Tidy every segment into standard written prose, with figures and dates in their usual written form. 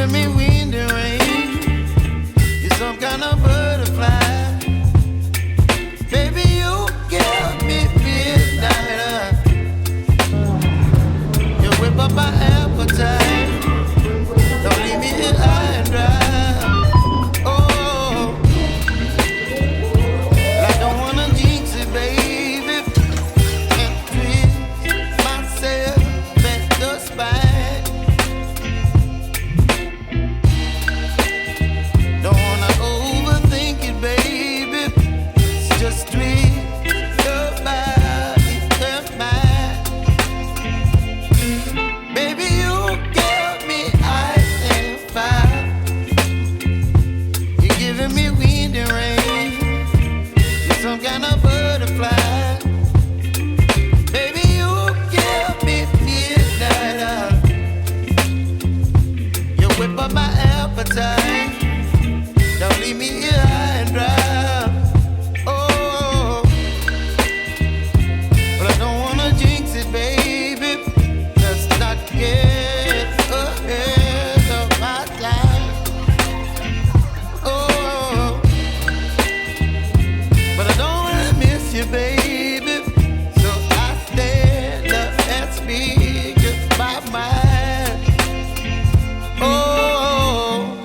giving me wind and rain. You're some kind of butterfly. Baby, you give me midnight. You whip up my appetite. Don't leave me here high and dry. Oh, I don't wanna jinx it, baby. And twist myself at the spine. Don't wanna overthink it, baby. It's just twist your body and mine. Baby, you give me ice and fire. You're giving me wind and rain. You're some kind of butterfly. Baby, you give me midnight. You whip up my appetite. Don't leave me here high and dry. Oh, but I don't wanna jinx it, baby. Let's not get ahead of my time. Oh, but I don't wanna miss you, baby. So I stand up and speak just my mind. Oh,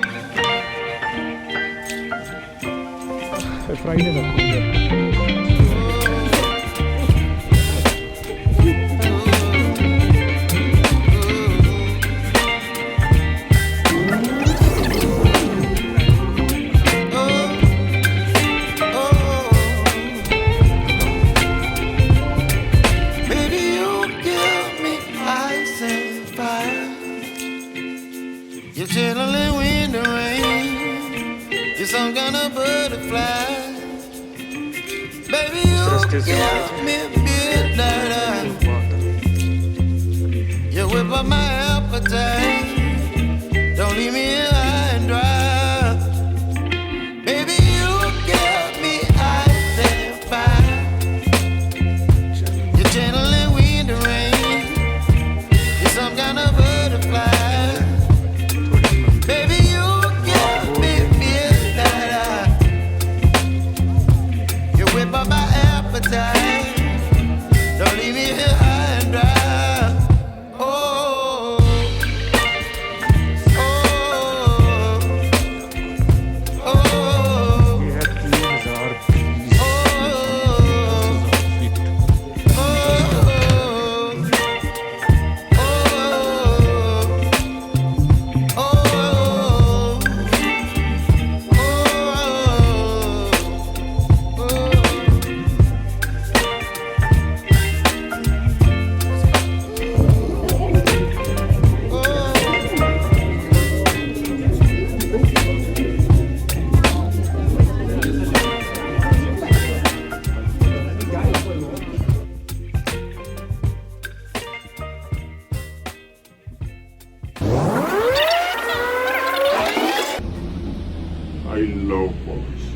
baby, you give me ice and fire. You're channeling wind and rain. You're some kind of butterfly. Baby, you give me midnight. You whip up my appetite. Don't leave me here high and dry. Baby, you give me ice and fire. You're channeling wind and rain. You're some kind of butterfly. Baby, you give me midnight. You whip up my appetite. Don't leave me here high and dry. Oh, oh, oh, We have cleans our peace. I love boys.